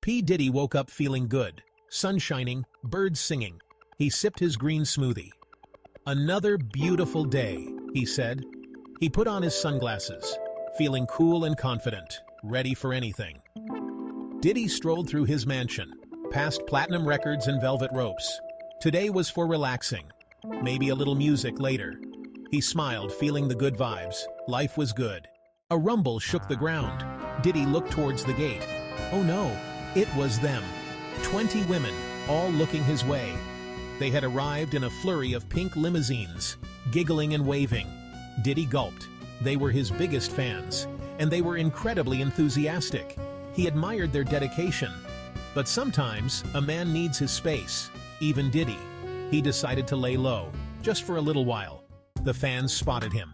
P. Diddy woke up feeling good. Sun shining, birds singing. He sipped his green smoothie. "Another beautiful day," he said. He put on his sunglasses, feeling cool and confident, ready for anything. Diddy strolled through his mansion, past platinum records and velvet ropes. Today was for relaxing. Maybe a little music later. He smiled, feeling the good vibes. Life was good. A rumble shook the ground. Diddy looked towards the gate. Oh no, it was them. 20 women, all looking his way. They had arrived in a flurry of pink limousines, giggling and waving. Diddy gulped. They were his biggest fans, and they were incredibly enthusiastic. He admired their dedication. But sometimes, a man needs his space. Even Diddy. He decided to lay low, just for a little while. The fans spotted him.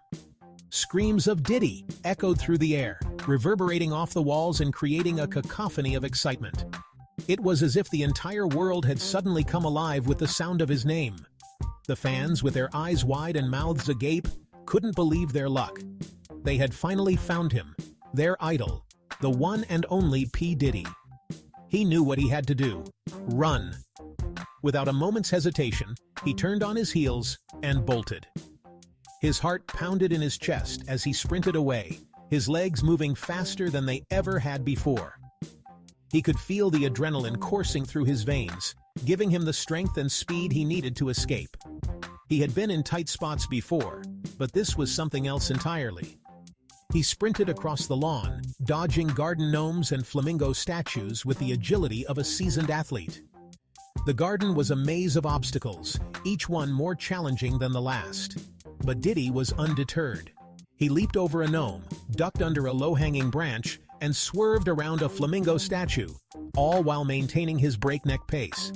Screams of Diddy echoed through the air, reverberating off the walls and creating a cacophony of excitement. It was as if the entire world had suddenly come alive with the sound of his name. The fans, with their eyes wide and mouths agape, couldn't believe their luck. They had finally found him, their idol, the one and only P. Diddy. He knew what he had to do. Run. Without a moment's hesitation, he turned on his heels and bolted. His heart pounded in his chest as he sprinted away, his legs moving faster than they ever had before. He could feel the adrenaline coursing through his veins, giving him the strength and speed he needed to escape. He had been in tight spots before, but this was something else entirely. He sprinted across the lawn, dodging garden gnomes and flamingo statues with the agility of a seasoned athlete. The garden was a maze of obstacles, each one more challenging than the last. But Diddy was undeterred. He leaped over a gnome, ducked under a low-hanging branch, and swerved around a flamingo statue, all while maintaining his breakneck pace.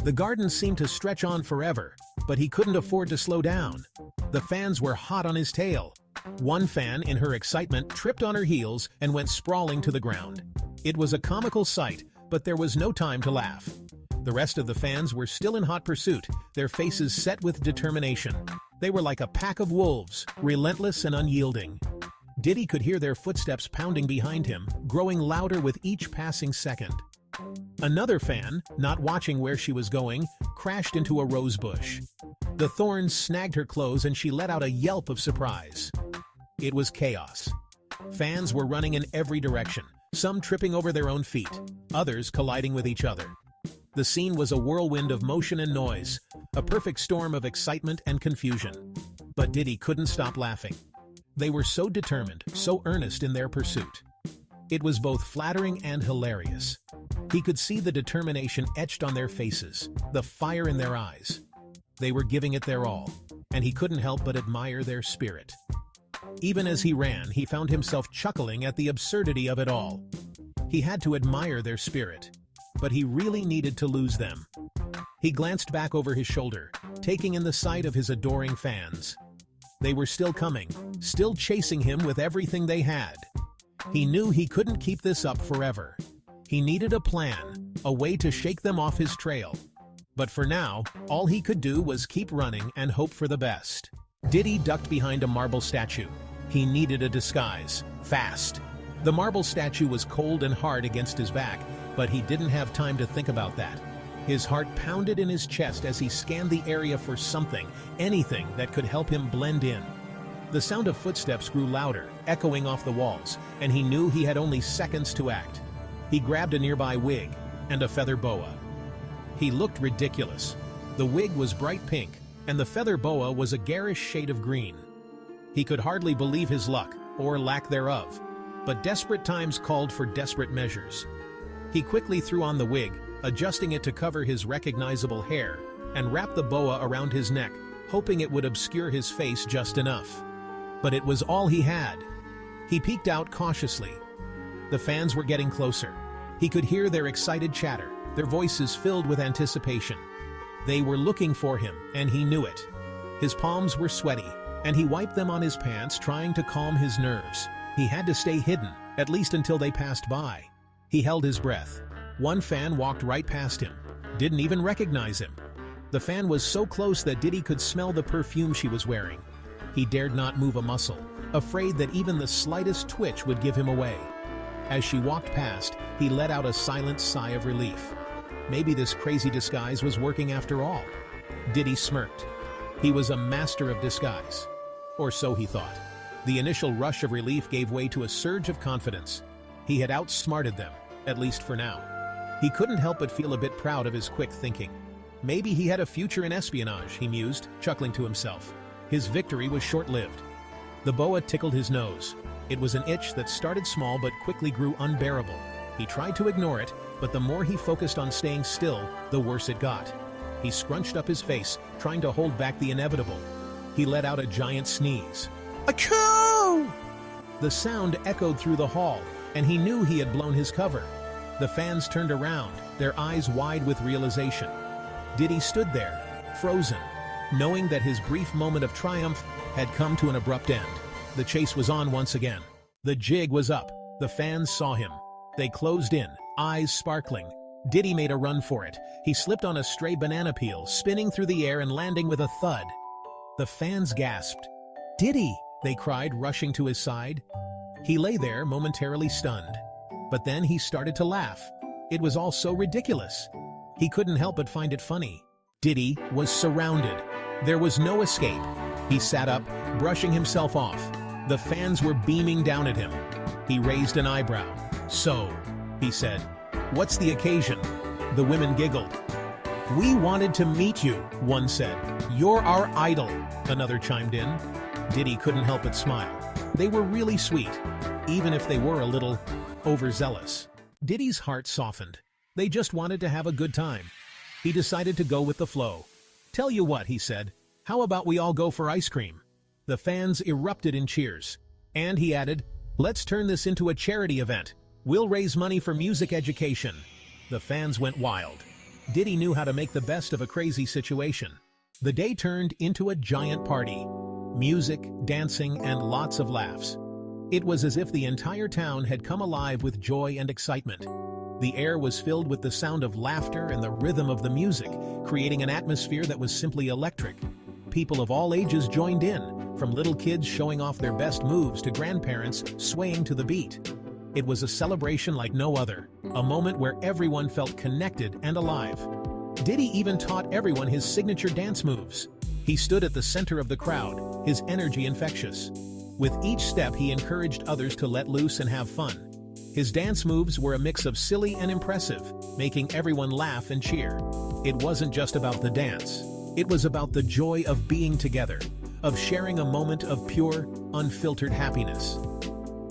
The garden seemed to stretch on forever, but he couldn't afford to slow down. The fans were hot on his tail. One fan, in her excitement, tripped on her heels and went sprawling to the ground. It was a comical sight, but there was no time to laugh. The rest of the fans were still in hot pursuit, their faces set with determination. They were like a pack of wolves, relentless and unyielding. Diddy could hear their footsteps pounding behind him, growing louder with each passing second. Another fan, not watching where she was going, crashed into a rose bush. The thorns snagged her clothes and she let out a yelp of surprise. It was chaos. Fans were running in every direction, some tripping over their own feet, others colliding with each other. The scene was a whirlwind of motion and noise, a perfect storm of excitement and confusion. But Diddy couldn't stop laughing. They were so determined, so earnest in their pursuit. It was both flattering and hilarious. He could see the determination etched on their faces, the fire in their eyes. They were giving it their all, and he couldn't help but admire their spirit. Even as he ran, he found himself chuckling at the absurdity of it all. He had to admire their spirit, but he really needed to lose them. He glanced back over his shoulder, taking in the sight of his adoring fans. They were still coming, still chasing him with everything they had. He knew he couldn't keep this up forever. He needed a plan, a way to shake them off his trail. But for now, all he could do was keep running and hope for the best. Diddy ducked behind a marble statue. He needed a disguise, fast. The marble statue was cold and hard against his back, but he didn't have time to think about that. His heart pounded in his chest as he scanned the area for something, anything that could help him blend in. The sound of footsteps grew louder, echoing off the walls, and he knew he had only seconds to act. He grabbed a nearby wig and a feather boa. He looked ridiculous. The wig was bright pink, and the feather boa was a garish shade of green. He could hardly believe his luck, or lack thereof. But desperate times called for desperate measures. He quickly threw on the wig, adjusting it to cover his recognizable hair, and wrapped the boa around his neck, hoping it would obscure his face just enough. But it was all he had. He peeked out cautiously. The fans were getting closer. He could hear their excited chatter, their voices filled with anticipation. They were looking for him, and he knew it. His palms were sweaty, and he wiped them on his pants, trying to calm his nerves. He had to stay hidden, at least until they passed by. He held his breath. One fan walked right past him, didn't even recognize him. The fan was so close that Diddy could smell the perfume she was wearing. He dared not move a muscle, afraid that even the slightest twitch would give him away. As she walked past, he let out a silent sigh of relief. Maybe this crazy disguise was working after all. Diddy smirked. He was a master of disguise. Or so he thought. The initial rush of relief gave way to a surge of confidence. He had outsmarted them, at least for now. He couldn't help but feel a bit proud of his quick thinking. Maybe he had a future in espionage, he mused, chuckling to himself. His victory was short-lived. The boa tickled his nose. It was an itch that started small but quickly grew unbearable. He tried to ignore it, but the more he focused on staying still, the worse it got. He scrunched up his face, trying to hold back the inevitable. He let out a giant sneeze. Achoo! The sound echoed through the hall, and he knew he had blown his cover. The fans turned around, their eyes wide with realization. Diddy stood there, frozen, knowing that his brief moment of triumph had come to an abrupt end. The chase was on once again. The jig was up. The fans saw him. They closed in, eyes sparkling. Diddy made a run for it. He slipped on a stray banana peel, spinning through the air and landing with a thud. The fans gasped. "Diddy!" they cried, rushing to his side. He lay there, momentarily stunned. But then he started to laugh. It was all so ridiculous. He couldn't help but find it funny. Diddy was surrounded. There was no escape. He sat up, brushing himself off. The fans were beaming down at him. He raised an eyebrow. "So," he said, "what's the occasion?" The women giggled. "We wanted to meet you," one said. "You're our idol," another chimed in. Diddy couldn't help but smile. They were really sweet, even if they were a little overzealous. Diddy's heart softened. They just wanted to have a good time. He decided to go with the flow. "Tell you what," he said, "how about we all go for ice cream?" The fans erupted in cheers. And he added, "Let's turn this into a charity event. We'll raise money for music education." The fans went wild. Diddy knew how to make the best of a crazy situation. The day turned into a giant party. Music, dancing, and lots of laughs. It was as if the entire town had come alive with joy and excitement. The air was filled with the sound of laughter and the rhythm of the music, creating an atmosphere that was simply electric. People of all ages joined in, from little kids showing off their best moves to grandparents swaying to the beat. It was a celebration like no other, a moment where everyone felt connected and alive. Diddy even taught everyone his signature dance moves. He stood at the center of the crowd, his energy infectious. With each step, he encouraged others to let loose and have fun. His dance moves were a mix of silly and impressive, making everyone laugh and cheer. It wasn't just about the dance. It was about the joy of being together, of sharing a moment of pure, unfiltered happiness.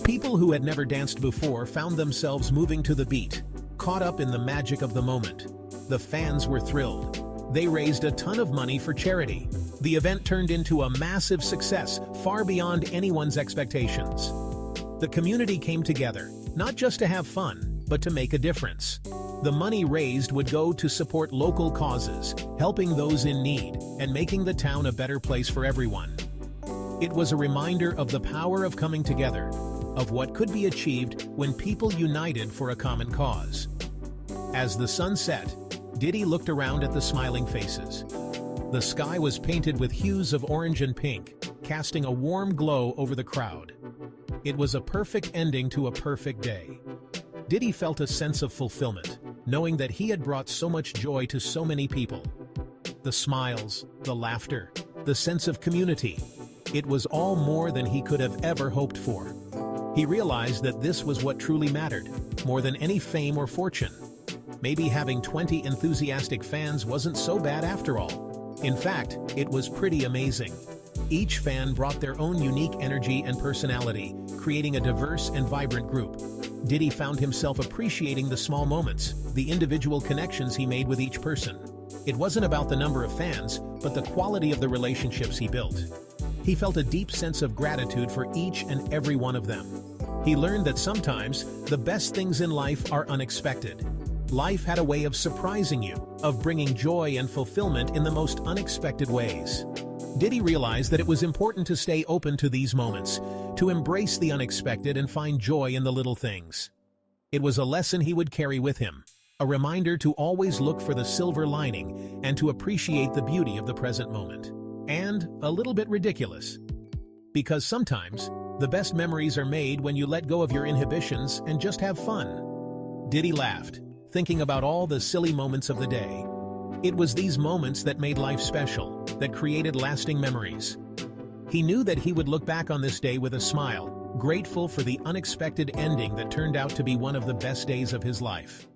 People who had never danced before found themselves moving to the beat, caught up in the magic of the moment. The fans were thrilled. They raised a ton of money for charity. The event turned into a massive success, far beyond anyone's expectations. The community came together, not just to have fun, but to make a difference. The money raised would go to support local causes, helping those in need, and making the town a better place for everyone. It was a reminder of the power of coming together, of what could be achieved when people united for a common cause. As the sun set, Diddy looked around at the smiling faces. The sky was painted with hues of orange and pink, casting a warm glow over the crowd. It was a perfect ending to a perfect day. Diddy felt a sense of fulfillment, knowing that he had brought so much joy to so many people. The smiles, the laughter, the sense of community. It was all more than he could have ever hoped for. He realized that this was what truly mattered, more than any fame or fortune. Maybe having 20 enthusiastic fans wasn't so bad after all. In fact, it was pretty amazing. Each fan brought their own unique energy and personality, creating a diverse and vibrant group. Diddy found himself appreciating the small moments, the individual connections he made with each person. It wasn't about the number of fans, but the quality of the relationships he built. He felt a deep sense of gratitude for each and every one of them. He learned that sometimes the best things in life are unexpected. Life had a way of surprising you, of bringing joy and fulfillment in the most unexpected ways. Diddy realized that it was important to stay open to these moments, to embrace the unexpected and find joy in the little things. It was a lesson he would carry with him, a reminder to always look for the silver lining and to appreciate the beauty of the present moment. And a little bit ridiculous. Because sometimes, The best memories are made when you let go of your inhibitions and just have fun. Diddy laughed, thinking about all the silly moments of the day. It was these moments that made life special, that created lasting memories. He knew that he would look back on this day with a smile, grateful for the unexpected ending that turned out to be one of the best days of his life.